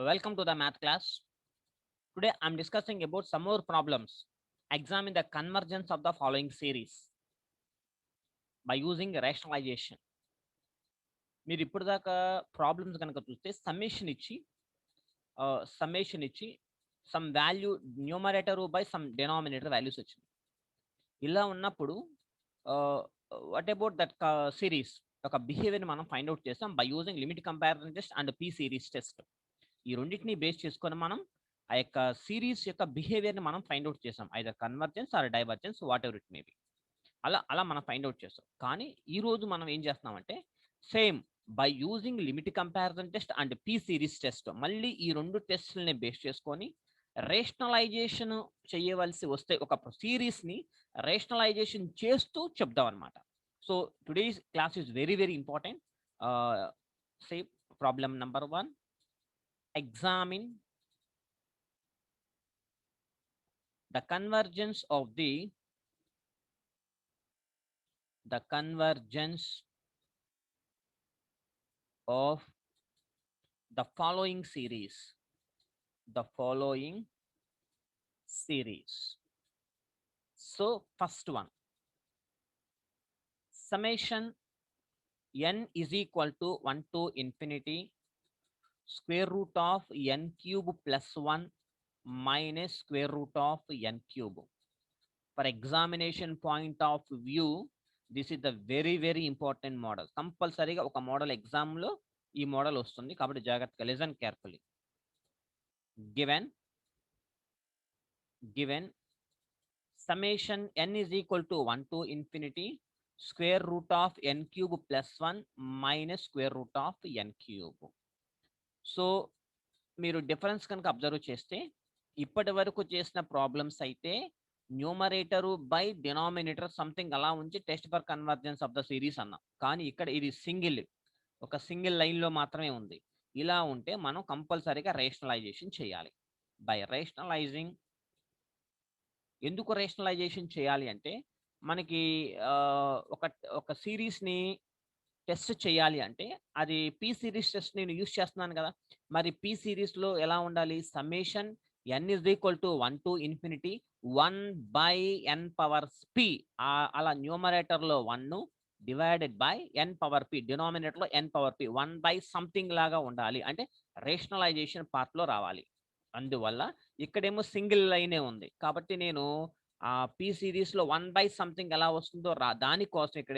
Welcome to the math class. Today I'm discussing about some more problems. Examine the convergence of the following series by using rationalization. మీరు ఇప్పుడు దాకా problems కనుక చూస్తే summation ఇచ్చి some value numerator by some denominator values వచ్చింది. ఇలా ఉన్నప్పుడు what about that series ఒక బిహేవియర్ని మనం ఫైండ్ అవుట్ చేస్తాం by using limit comparison test and P series test. ఈ రెండింటిని బేస్ చేసుకొని మనం ఆ యొక్క సిరీస్ యొక్క బిహేవియర్ని మనం ఫైండ్ అవుట్ చేసాం, either convergence or divergence, whatever it may be. అలా మనం ఫైండ్ అవుట్ చేస్తాం. కానీ ఈ రోజు మనం ఏం చేస్తున్నామంటే same by using limit comparison test and P series test, మళ్ళీ ఈ రెండు టెస్ట్లని బేస్ చేసుకొని రేషనలైజేషన్ చేయవలసి వస్తే ఒక సిరీస్ని రేషనలైజేషన్ చేస్తూ చెప్దాం అనమాట. So today's class is very very important. Say problem number 1, examine the convergence of the following series. So first one, summation n is equal to 1 to infinity square root of n cube plus 1 minus square root of n cube. For examination point of view, this is the very very important model. కంపల్సరీగా ఒక model ఎగ్జామ్లో ఈ model వస్తుంది కాబట్టి జాగ్రత్తగా listen carefully. given summation n is equal to 1 to infinity square root of n cube plus 1 minus square root of n cube. So మీరు difference కనుక observe చేస్తే ఇప్పటి వరకు చేసిన ప్రాబ్లమ్స్ అయితే న్యూమరేటరు బై డినామినేటర్ సంథింగ్ అలా ఉంచి test for convergence of the series అన్నాం. కానీ ఇక్కడ ఇది ఒక సింగిల్ లైన్లో మాత్రమే ఉంది. ఇలా ఉంటే మనం కంపల్సరీగా రేషనలైజేషన్ చేయాలి. బై రేషనలైజింగ్, ఎందుకు రేషనలైజేషన్ చేయాలి అంటే మనకి ఒక సిరీస్ని టెస్ట్ చేయాలి అంటే అది పీ సిరీస్ టెస్ట్ నేను యూస్ చేస్తున్నాను కదా. మరి పీ సిరీస్లో ఎలా ఉండాలి? Summation n is equal to 1 to infinity 1 by n power p, అలా న్యూమరేటర్లో 1 divided by n power p, డినామినేటర్లో n power p, 1 by something లాగా ఉండాలి అంటే రేషనలైజేషన్ పార్ట్లో రావాలి. అందువల్ల ఇక్కడేమో సింగిల్ లైనే ఉంది కాబట్టి నేను పీ సిరీస్లో 1 by సంథింగ్ ఎలా వస్తుందో దానికోసం ఇక్కడ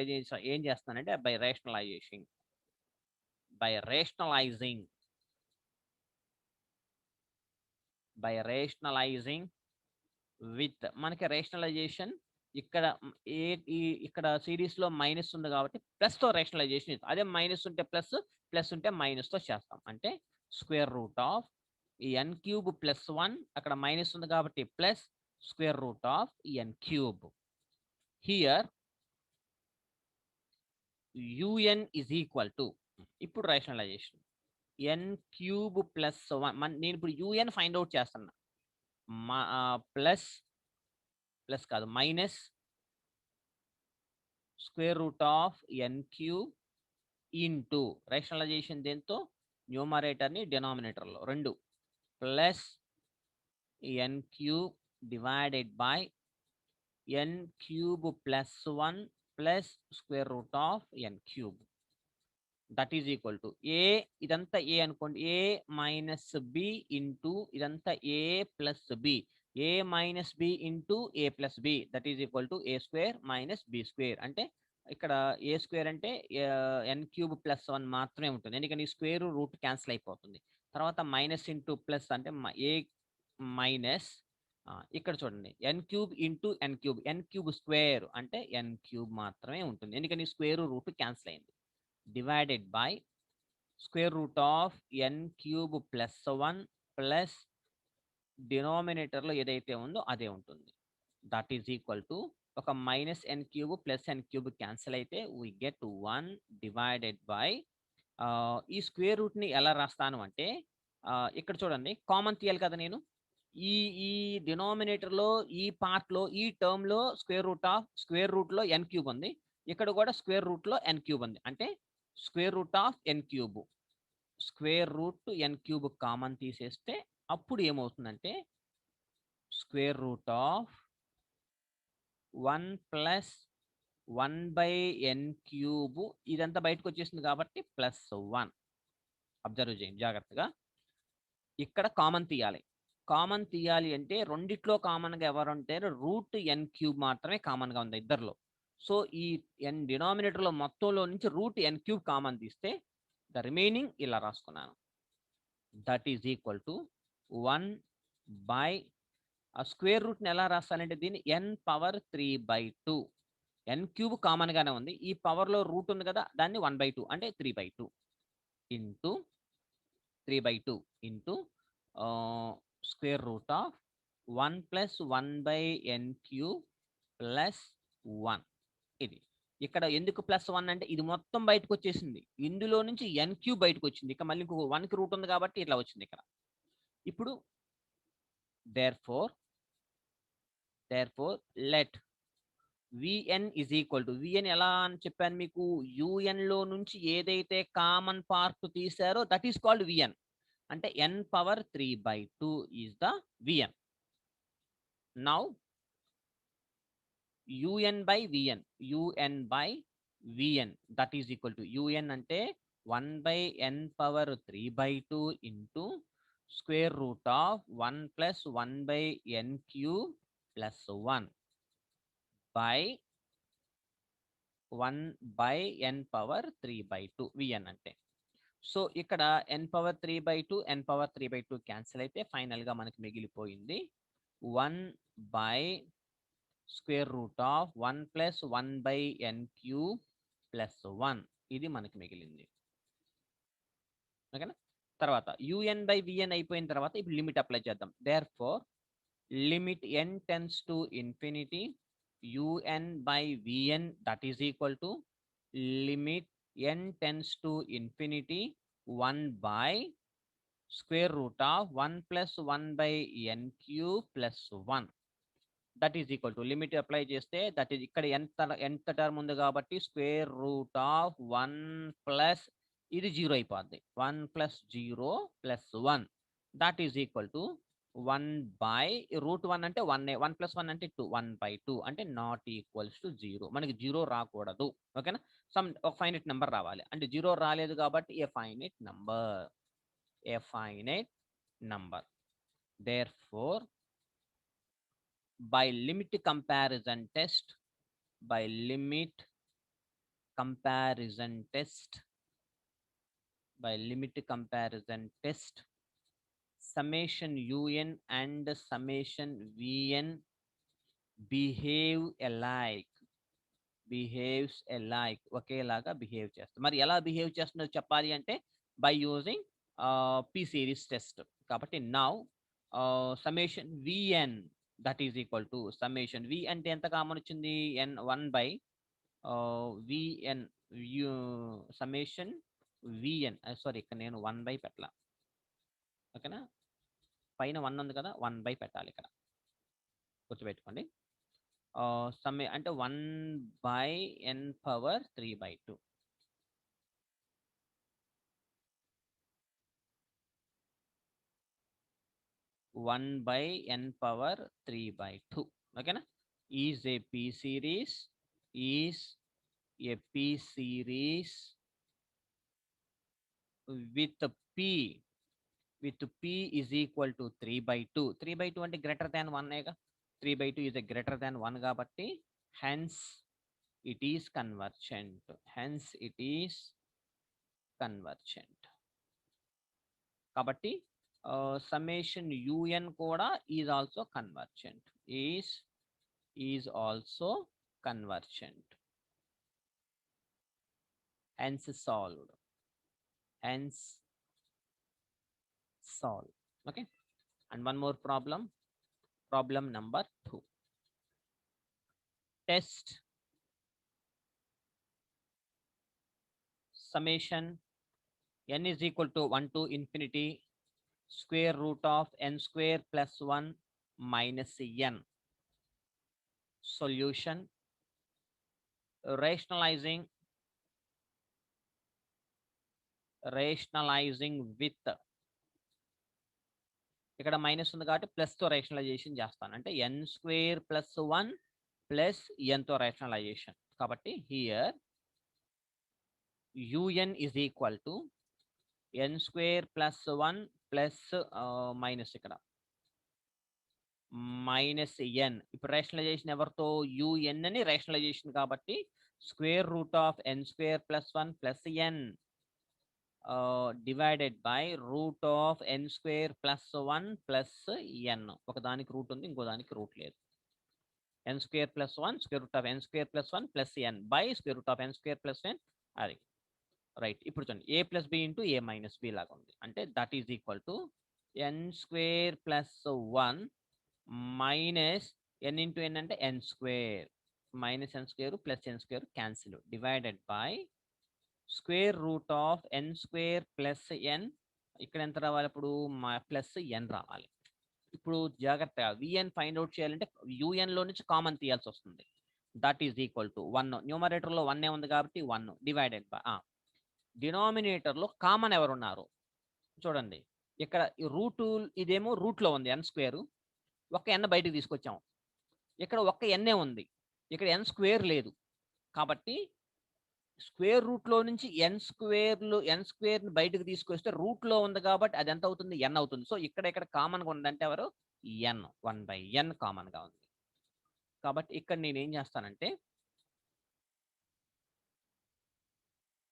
ఏం చేస్తానంటే బై రేషనలైజింగ్ విత్, మనకి రేషనలైజేషన్ ఇక్కడ సిరీస్లో మైనస్ ఉంది కాబట్టి ప్లస్తో రేషనలైజేషన్ ఇస్తాం. అదే మైనస్ ఉంటే ప్లస్ ఉంటే మైనస్తో చేస్తాం. అంటే స్క్వేర్ రూట్ ఆఫ్ ఈ n క్యూబ్ ప్లస్ 1, అక్కడ మైనస్ ఉంది కాబట్టి plus square root of n cube. Here un is equal to, ఇప్పుడు రేషనలైజేషన్ n క్యూబ్ ప్లస్ 1, నేను ఇప్పుడు un ఫైండ్ అవుట్ చేస్తున్నా. ప్లస్ కాదు minus square root of n cube into rationalisation దేంతో న్యూమరేటర్ని డినామినేటర్లో 2 plus n cube divided by n cube plus 1 plus square root of n cube. That is equal to A, ఇదంతా A అనుకోండి, A minus B into ఇదంతా A plus B, A minus B into A plus B, that is equal to A square minus B square. అంటే ఇక్కడ A square అంటే n cube plus 1 మాత్రమే ఉంటుంది, ఎందుకంటే ఈ స్క్వేర్ రూట్ క్యాన్సిల్ అయిపోతుంది. తర్వాత మైనస్ ఇంటూ ప్లస్ అంటే ఏ మైనస్, ఇక్కడ చూడండి n cube into n cube square అంటే n క్యూబ్ మాత్రమే ఉంటుంది, ఎందుకని స్క్వేర్ రూట్ క్యాన్సిల్ అయింది. Divided by square root of n cube plus 1 plus డినామినేటర్లో ఏదైతే ఉందో అదే ఉంటుంది. దట్ ఈజ్ ఈక్వల్ టు ఒక minus n cube plus n cube cancel అయితే వీ గెట్ 1 డివైడెడ్ బై, ఈ స్క్వేర్ రూట్ని ఎలా రాస్తాను అంటే ఇక్కడ చూడండి కామన్ తీయాలి కదా నేను. ఈ డినామినేటర్లో ఈ పార్ట్లో ఈ టర్మ్లో స్క్వేర్ రూట్లో n క్యూబ్ ఉంది, ఇక్కడ కూడా స్క్వేర్ రూట్లో n క్యూబ్ ఉంది, అంటే square root of n cube square root n cube common తీసేస్తే అప్పుడు ఏమవుతుందంటే square root of 1 plus 1/n³ ఇదంతా బయటకు వచ్చేసింది కాబట్టి +1. అబ్జర్వ్ చేయండి జాగ్రత్తగా. ఇక్కడ కామన్ తీయాలి. కామన్ తీయాలి అంటే రెండిట్లో కామన్గా ఎవరు ఉంటారు? √n³ మాత్రమే కామన్గా ఉంది ఇద్దరిలో. సో ఈ ఎన్ డినామినేటర్లో మొత్తంలో నుంచి √n³ కామన్ తీస్తే ద రిమైనింగ్ ఇలా రాసుకున్నాను. That is equal to 1 by ఆ స్క్వేర్ రూట్ని ఎలా రాస్తానంటే దీన్ని n⁻3/2. n³ కామన్గానే ఉంది. ఈ పవర్లో రూట్ ఉంది కదా, దాన్ని 1/2 అంటే 3/2 into 3/2 into square root of 1 + 1/n³ plus 1. ఇది ఇక్కడ ఎందుకు +1 అంటే ఇది మొత్తం బయటకు వచ్చేసింది. ఇందులో నుంచి n³ బయటకు వచ్చింది. ఇక మళ్ళీ ఇంకో 1కి రూట్ ఉంది కాబట్టి ఇట్లా వచ్చింది ఇక్కడ. ఇప్పుడు therefore let vn is equal to vn ఎలా అని చెప్పాను మీకు? un లో నుంచి ఏదైతే కామన్ పార్ట్ తీశారో దట్ ఈస్ కాల్డ్ vn. అంటే n⁻3/2 is the vn. Now un/vn that is equal to un అంటే 1/n⁻3/2 into square root of 1 + 1/n³ plus 1 by 1/n⁻3/2 vn అంటే. సో ఇక్కడ n⁻3/2 n⁻3/2 క్యాన్సిల్ అయితే ఫైనల్గా మనకి మిగిలిపోయింది 1 by square root of 1 + 1/n³ plus 1. ఇది మనకి మిగిలింది. ఓకేనా? తర్వాత un/vn అయిపోయిన తర్వాత ఇప్పుడు లిమిట్ అప్లై చేద్దాం. therefore limit n tends to infinity un/vn that is equal to limit n tends to infinity 1 by square root of 1 + 1/n³ plus 1. That is equal to limit apply చేస్తే that is ఇక్కడ ఎంత term ఉంది కాబట్టి square root of 1 plus ఇది 0 అయిపోద్ది. 1 + 0 + 1 that is equal to 1/√1 అంటే 1 1 + 1 అంటే 2 1/2 అంటే నాట్ ఈక్వల్స్ టు 0. మనకి 0 రాకూడదు. ఓకేనా? ఒక ఫైనైట్ నెంబర్ రావాలి. అంటే 0 రాలేదు కాబట్టి ఏ finite number. therefore by limit comparison test summation un and summation vn behaves alike ఒకేలాగా బిహేవ్ చేస్తుంది. మరి ఎలా బిహేవ్ చేస్తుందో చెప్పాలి అంటే by using p series test. కాబట్టి now summation vn that is equal to summation v అంటే ఎంత కామన్ వచ్చింది? n 1/vn summation vn sorry ఇక్కడ నేను 1/, పెట్టాల. ఓకేనా? పైన 1 ఉంది కదా, 1/, పెట్టాలి ఇక్కడ. గుర్తుపెట్టుకోండి. అంటే 1/n⁻3/2. ఓకేనా? Is a p series with p is equal to 3/2. 3/2 అంటే గ్రేటర్ దాన్ 1 ఏగా. 3/2 is a greater than 1 కాబట్టి hence it is convergent. కాబట్టి సమ్మేషన్ un కూడా is also convergent. hence solved. Okay, and one more problem number 2. Test summation n is equal to 1 to infinity square root of n² plus 1 minus n. Solution rationalizing rationalizing with, ఇక్కడ minus ఉంది కాబట్టి ప్లస్తో rationalization చేస్తాను. అంటే n square plus 1 plus ఎన్తో rationalization. కాబట్టి here un is equal to n square plus 1 plus minus ఇక్కడ minus n. ఇప్పుడు రేషనలైజేషన్ ఎవరితో? యుఎన్ అని రేషనలైజేషన్ కాబట్టి square root of n square plus 1 plus n divided by root of n square plus 1 plus n. ఒకదానికి root ఉంది, ఇంకో దానికి root లేదు. ఎన్ square plus 1 square root of n square plus 1 plus n by square root of n square plus n. అది right. ఇప్పుడు చూడండి, A plus B into A minus B లాగా ఉంది. అంటే that is equal to n square plus 1 minus n into n అంటే n square minus n square plus n square cancel divided by square root of n square plus n. ఇక్కడ ఎంత రావాలి? ఇప్పుడు plus ఎన్ రావాలి. ఇప్పుడు జాగ్రత్తగా విఎన్ ఫైండ్ అవుట్ చేయాలంటే యుఎన్లో నుంచి కామన్ తీయాల్సి వస్తుంది. That is equal to 1. న్యూమరేటర్లో 1 ఉంది కాబట్టి 1 డివైడెడ్ బై డినామినేటర్లో కామన్ ఎవరు ఉన్నారు చూడండి. ఇక్కడ రూట్ ఇదేమో రూట్లో ఉంది ఎన్ స్క్వేర్, ఒక ఎన్ బయటకు తీసుకొచ్చాం. ఇక్కడ ఒక్క ఎన్నే ఉంది, ఇక్కడ ఎన్ స్క్వేర్ లేదు. కాబట్టి స్క్వేర్ రూట్లో నుంచి ఎన్ స్క్వేర్ని బయటకు తీసుకొస్తే రూట్లో ఉంది కాబట్టి అది ఎంత అవుతుంది? ఎన్ అవుతుంది. సో ఇక్కడ కామన్గా ఉందంటే ఎవరు? ఎన్. 1/n కామన్గా ఉంది. కాబట్టి ఇక్కడ నేను ఏం చేస్తానంటే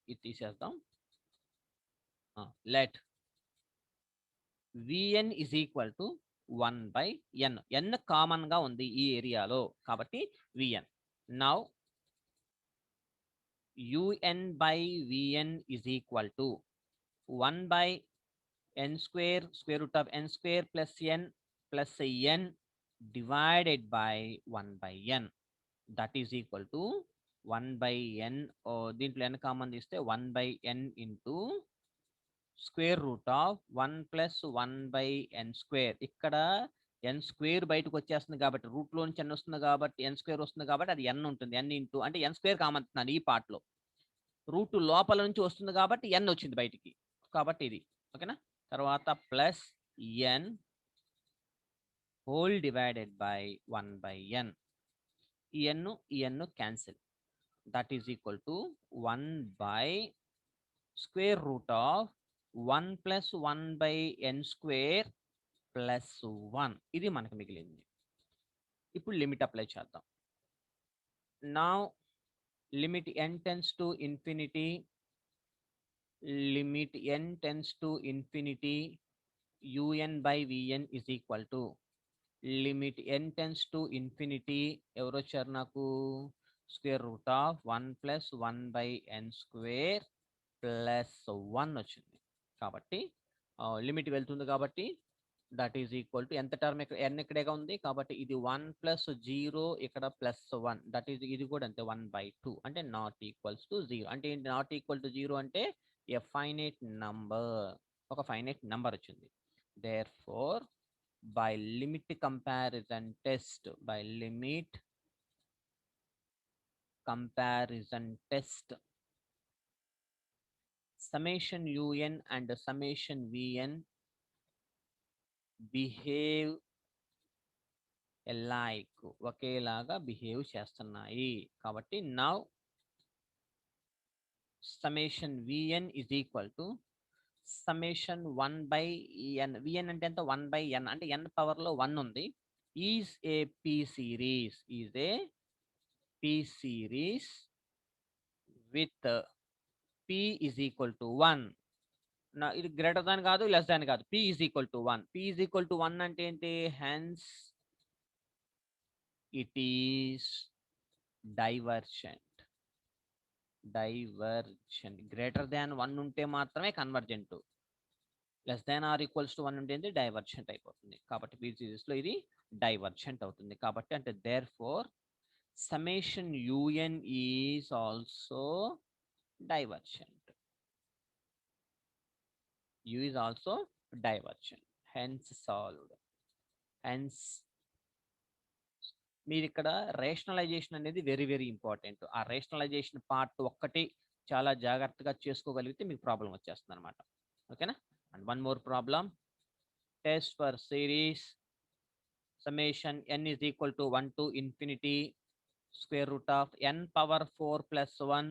ఇది తీసేద్దాం. Let v n is equal to 1/n. N కామన్గా ఉంది ఈ ఏరియాలో కాబట్టి v n. Now un by vn is equal to 1/n square square root of n square plus n plus n divided by 1/n. That is equal to 1/n. దీంట్లో n common తీస్తే 1/n into square root of 1 plus 1/n square. ఇక్కడ n square బయటకు వచ్చేస్తుంది కాబట్టి రూట్లో నుంచి n వస్తుంది కాబట్టి n స్క్వేర్ వస్తుంది కాబట్టి అది n ఉంటుంది. n ఇంటూ అంటే n స్క్వేర్ కామన్ తీస్తున్నాను ఈ పార్ట్లో. రూట్ లోపల నుంచి వస్తుంది కాబట్టి n వచ్చింది బయటికి, కాబట్టి ఇది ఓకేనా. తర్వాత plus n whole divided by 1/n. ఈ n cancel. That is equal to 1 by square root of 1 plus 1/n square plus 1. ఇది మనకు మిగిలింది. ఇప్పుడు లిమిట్ అప్లై చేద్దాం. నా limit n tends to infinity, limit n tends to infinity, un by vn is equal to limit n tends to infinity ఎవరు వచ్చారు నాకు? Square root of 1 plus 1/n square plus 1 వచ్చింది. కాబట్టి లిమిట్ వెళ్తుంది కాబట్టి that is equal to ఎంత term ఇక్కడ n ఇక్కడేగా ఉంది కాబట్టి ఇది 1 ప్లస్ 0 ఇక్కడ ప్లస్ 1 దట్ ఈజ్ ఇది కూడా అంతే 1/2 అంటే నాట్ ఈక్వల్స్ టు 0. అంటే ఏంటి నాట్ ఈక్వల్ టు 0 అంటే ఏ ఫైనైట్ నంబర్, ఒక ఫైనైట్ నంబర్ వచ్చింది. Therefore by limit comparison test, by limit comparison test summation un and summation vn behave alike, ఒకేలాగా బిహేవ్ చేస్తున్నాయి. కాబట్టి now summation v n is equal to summation 1/n. V n అంటే ఎంత? 1/n అంటే n పవర్లో 1 ఉంది. Is a p series, is a p series with p is equal to 1. ఇది greater than కాదు, లెస్ దాన్ కాదు. p is equal to 1. p is equal to 1 అంటే ఏంటి? Hence it is divergent. Greater than 1 ఉంటే మాత్రమే convergent, less than or equals to 1 ఉంటే divergent అయిపోతుంది. కాబట్టి p సిరీస్ లో ఇది డైవర్జెంట్ అవుతుంది. కాబట్టి అంటే therefore summation un is also divergent. u is also divergent, hence solved. hence మీరు ఇక్కడ రేషనలైజేషన్ అనేది వెరీ వెరీ ఇంపార్టెంట్. ఆ రేషనలైజేషన్ పార్ట్ ఒక్కటి చాలా జాగ్రత్తగా చేసుకోగలిగితే మీకు ప్రాబ్లం వచ్చేస్తుంది అనమాట. ఓకేనా? And one more problem, test for series summation n is equal to 1 to infinity square root of n power 4 plus 1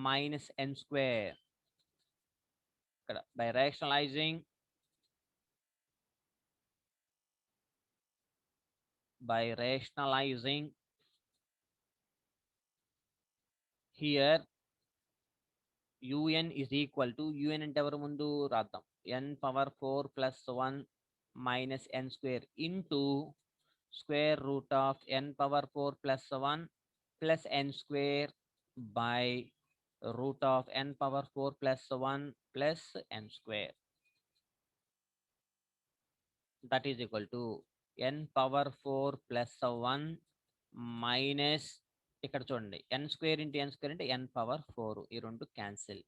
minus n square. ఇక్కడ by rationalizing here un is equal to un అంటే ఎవరు ముందు రాద్దాం, n power 4 plus 1 minus n square into square root of n power 4 plus 1 plus n square by root of n power 4 plus 1 plus n square. That is equal to n power 4 plus 1 minus, ఇక్కడ చూడండి n square into n square అంటే n power 4, ఈ రెండు cancel.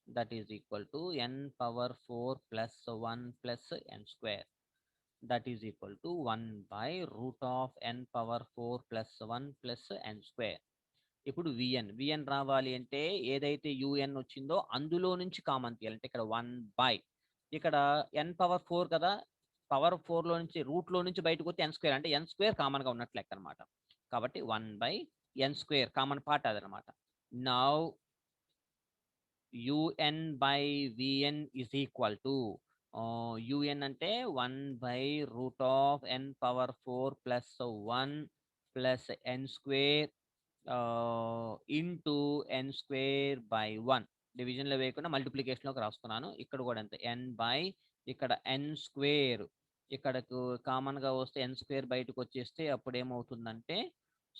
That is equal to n power 4 plus 1 plus n square. That is equal to 1 by root of n power 4 plus 1 plus n square. ఇప్పుడు VN రావాలి అంటే ఏదైతే UN వచ్చిందో అందులో నుంచి కామన్ తీయాలంటే ఇక్కడ 1 బై, ఇక్కడ n పవర్ 4 కదా, పవర్ 4 లో నుంచి రూట్ లో నుంచి బయటకు వస్తే n స్క్వేర్ అంటే n స్క్వేర్ కామన్ గా ఉన్నట్లు లెక్క అనమాట. కాబట్టి 1 by n square common part అదనమాట. Now un by vn is equal to un అంటే 1 by root of n power 4 plus 1 plus n square into n square by 1. డివిజన్లో వేయకుండా మల్టిప్లికేషన్లోకి రాస్తున్నాను. ఇక్కడ కూడా అంతే, ఎన్ బై ఇక్కడ ఎన్ స్క్వేర్, ఇక్కడకు కామన్గా వస్తే ఎన్ స్క్వేర్ బయటకు వచ్చేస్తే అప్పుడు ఏమవుతుందంటే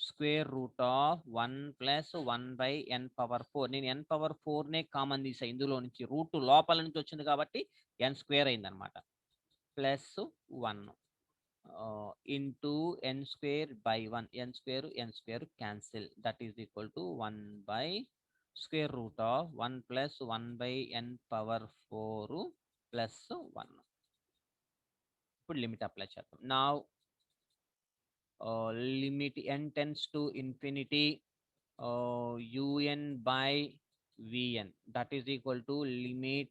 square root of 1 plus 1 by n power 4. నేను ఎన్ పవర్ 4నే కామన్ తీసా ఇందులో నుంచి, రూట్ లోపల నుంచి వచ్చింది కాబట్టి ఎన్ స్క్వేర్ అయిందనమాట, plus 1 into n square by 1, n square cancel. That is equal to 1 by square root of 1 plus 1 by n power 4 plus 1. ఇప్పుడు లిమిట్ అప్లై చేద్దాం. Now limit n tends to infinity un by vn, that is equal to limit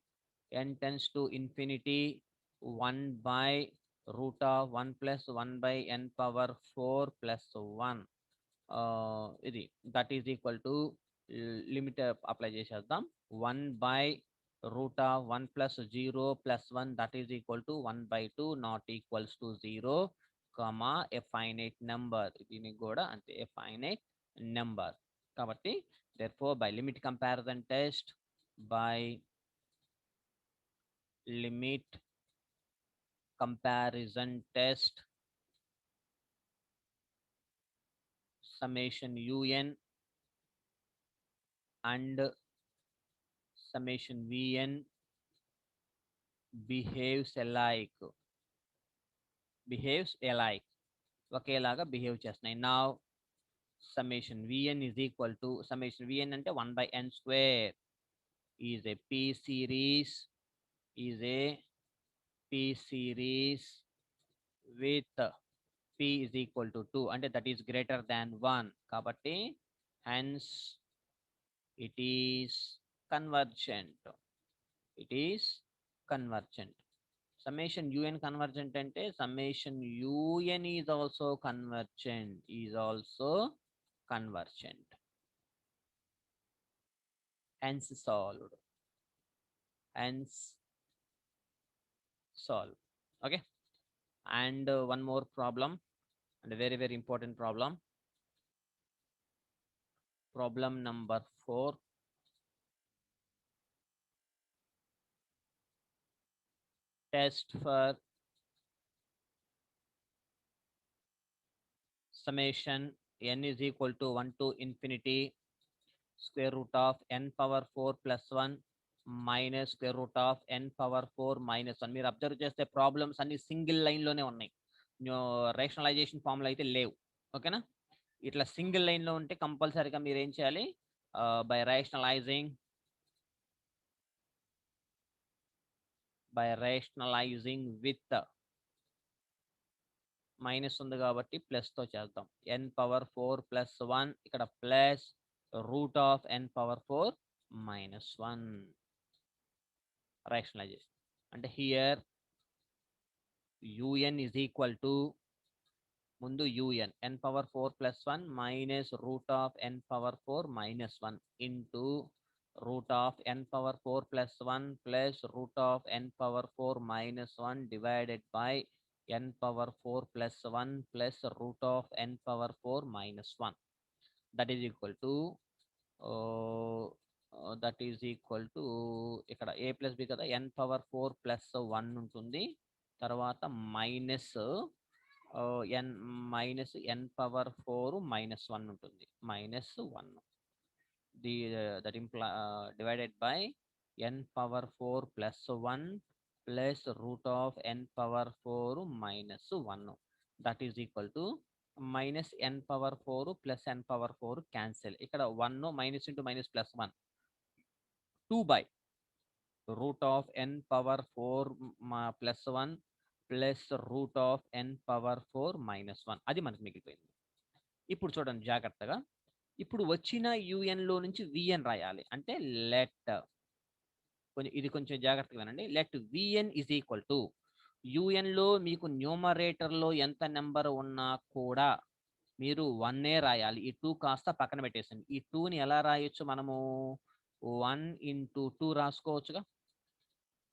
n tends to infinity 1 by root of 1 plus 1 by n power 4 plus 1. ఇది that is equal to limit apply చేసేద్దాం. 1 by root of 1 plus 0 plus 1 that is equal to 1 by 2 not equals to 0, comma A finite number. దీనికి కూడా అంతే, ఏ finite number. కాబట్టి therefore by limit comparison test, by limit comparison test, summation un and summation vn behaves alike, ఒకేలాగా behave చేస్తున్నాయి. నా summation vn is equal to, summation vn అంటే 1 by n square is a p series with p is equal to 2 అంటే that is greater than 1, కాబట్టి hence it is convergent. Summation un convergent అంటే summation un is also convergent. Hence solved. Okay, and one more problem, and a very very important problem number 4. Test for summation n is equal to 1 to infinity square root of n power 4 plus 1 minus square root of n power 4 minus 1. మీరు observe చేస్తే problems అన్ని single లైన్లోనే ఉన్నాయి, rationalization formula అయితే లేవు. ఓకేనా? ఇట్లా single లైన్లో ఉంటే కంపల్సరీగా మీరు ఏం చేయాలి, బై రేషనలైజింగ్ విత్ మైనస్ ఉంది కాబట్టి ప్లస్తో చేద్దాం. n పవర్ 4 ప్లస్ 1 ఇక్కడ plus root of n power 4 minus 1 rationalization. And here un is equal to ముందు un n power 4 plus 1 minus root of n power 4 minus 1 into root of n power 4 plus 1 plus root of n power 4 minus 1 divided by n power 4 plus 1 plus root of n power 4 minus 1. That is equal to ఇక్కడ a plus B కదా n power 4 plus 1 ఉంటుంది. తర్వాత minus n power 4 minus 1 ఉంటుంది. Minus 1 that divided by n power 4 plus 1 plus root of n power 4 minus 1. That is equal to minus n power 4 plus n power 4 cancel. ఇక్కడ 1 minus into minus plus 1 2 by root of n power 4 plus 1 plus root of n power 4 minus 1 అది మనకు మిగిలిపోయింది. ఇప్పుడు చూడండి జాగ్రత్తగా, ఇప్పుడు వచ్చిన un లో నుంచి vn రాయాలి. అంటే లెట్ ఇది కొంచెం జాగ్రత్తగా వినండి. Let vn is equal to un లో మీకు న్యూమరేటర్లో ఎంత నెంబర్ ఉన్నా కూడా మీరు 1 రాయాలి. ఈ 2 కాస్త పక్కన పెట్టేసండి. ఈ 2ని ఎలా రాయొచ్చు మనము 1 into 2 రాసుకోవచ్చుగా.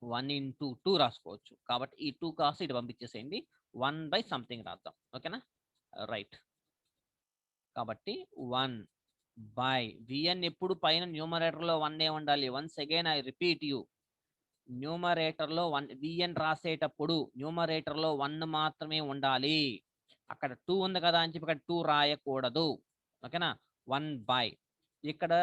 1 into 2 రాసుకోవచ్చు. కాబట్టి ఈ 2 కాస్త ఇటు పంపించేసేయండి. 1 by సంథింగ్ రాద్దాం. ఓకేనా, రైట్. కాబట్టి 1 by vn ఎప్పుడు పైన న్యూమరేటర్లో 1 ఉండాలి. Once again I repeat you, న్యూమరేటర్లో 1 vn రాసేటప్పుడు న్యూమరేటర్లో 1 మాత్రమే ఉండాలి. అక్కడ 2 ఉంది కదా అని చెప్పి ఇక్కడ 2 రాయకూడదు. ఓకేనా, 1 బై ఇక్కడ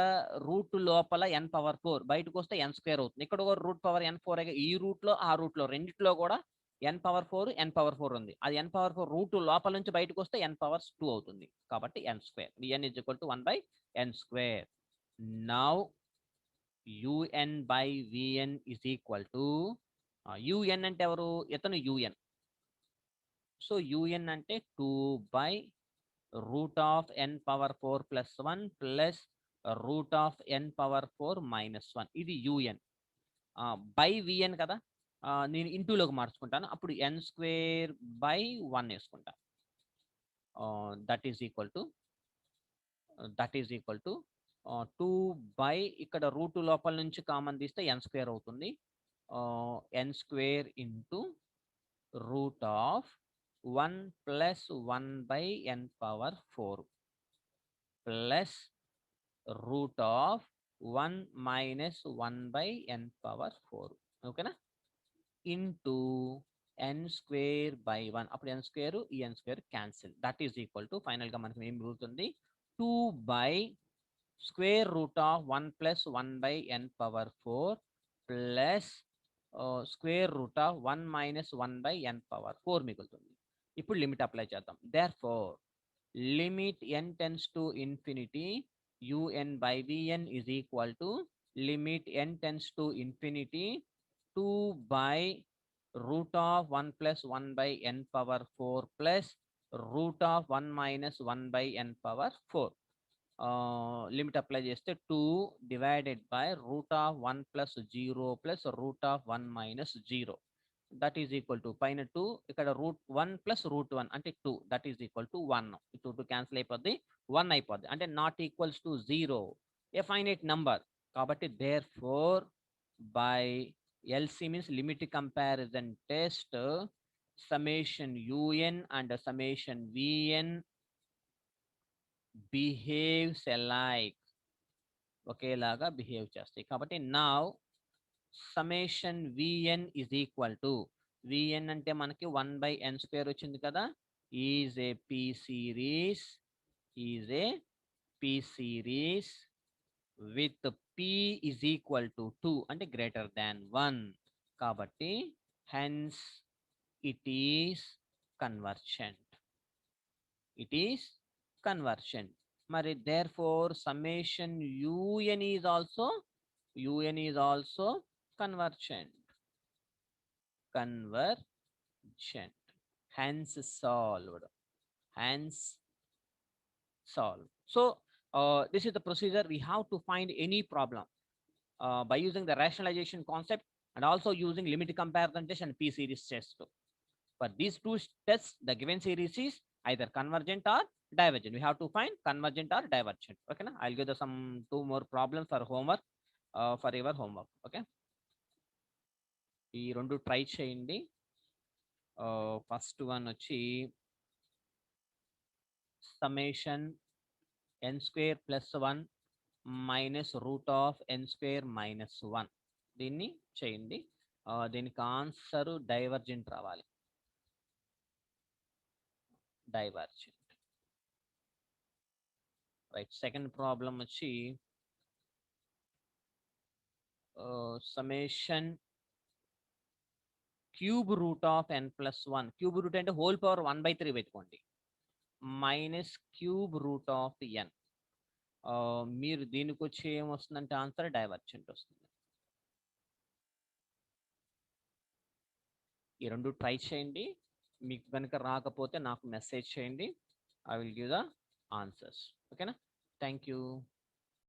రూట్ లోపల n పవర్ 4 బయటకు వస్తే n స్క్వేర్ అవుతుంది. ఇక్కడ కూడా రూట్ పవర్ n4 ఈ రూట్ లో ఆ రూట్ లో రెండిట్లో కూడా n పవర్ 4 n పవర్ 4 ఉంది. అది n పవర్ 4 రూట్ లోపల నుంచి బయటకు వస్తే n పవర్ 2 అవుతుంది. కాబట్టి n square vn is equal to 1 by n square. Now un by vn is equal to un అంటే ఎవరు? ఇతను un. సో un అంటే 2 by root of n power 4 plus 1 plus root of n power 4 minus 1. ఇది un by vn కదా. నేను ఇంటూలోకి మార్చుకుంటాను. అప్పుడు n square by 1 వేసుకుంటా. That is equal to 2 by ఇక్కడ రూట్ లోపల నుంచి కామన్ తీస్తే n స్క్వేర్ అవుతుంది. n square into root of 1 plus 1 by n power 4 plus root of 1 minus 1 by n power 4. ఓకేనా, ఇంటూ n స్క్వేర్ బై 1. అప్పుడు n square ఈ n square cancel. That is equal to final గా మనకి ఏం మిగులుతుంది? 2 by square root of 1 plus 1 by n power 4 plus square root of 1 minus 1 by n power 4 మిగులుతుంది. ఇప్పుడు limit apply చేద్దాం. Therefore limit n tends to infinity un by vn is equal to limit n tends to infinity 2 by root of 1 plus 1 by n power 4 plus root of 1 minus 1 by n power 4. Limit apply చేస్తే 2 divided by root of 1 plus 0 plus root of 1 minus 0. That is equal to పైన 2 ఇక్కడ route 1 plus root 1 అంటే 2. That is equal to 1. 2 cancel అయిపోద్ది, 1 అయిపోద్ది. అంటే not equals to 0, a finite number. కాబట్టి therefore by LC means limit comparison test summation un and summation vn behaves alike, ఒకేలాగా behave చేస్తాయి. కాబట్టి now summation vn is equal to vn అంటే మనకి 1 by n square వచ్చింది కదా, is a p series with p is equal to 2 అంటే greater than 1. కాబట్టి hence it is convergent. మరి therefore summation un is also convergent. Hence solved. So this is the procedure. We have to find any problem. by using the rationalization concept and also using limit comparison test and P series test. For these two tests, the given series is either convergent or divergent. We have to find convergent or divergent. Okay, na? I'll give the some two more problems for homework, for your homework. Okay, ఈ రెండు try చేయండి. First one వచ్చి summation n square plus 1 minus root of n square minus 1 దీన్ని చేయండి. దీనికి answer divergent రావాలి. Divergent. Right. Second problem వచ్చి summation cube root of n plus 1. Cube root అంటే హోల్ పవర్ 1/3 పెట్టుకోండి. Minus cube root of n. మీరు దీనికి వచ్చి ఏమొస్తుందంటే ఆన్సర్ డైవర్జెంట్ వస్తుంది. ఈ రెండు ట్రై చేయండి. మీకు కనుక రాకపోతే నాకు మెసేజ్ చేయండి. I will give the answers. ఓకేనా? Thank you.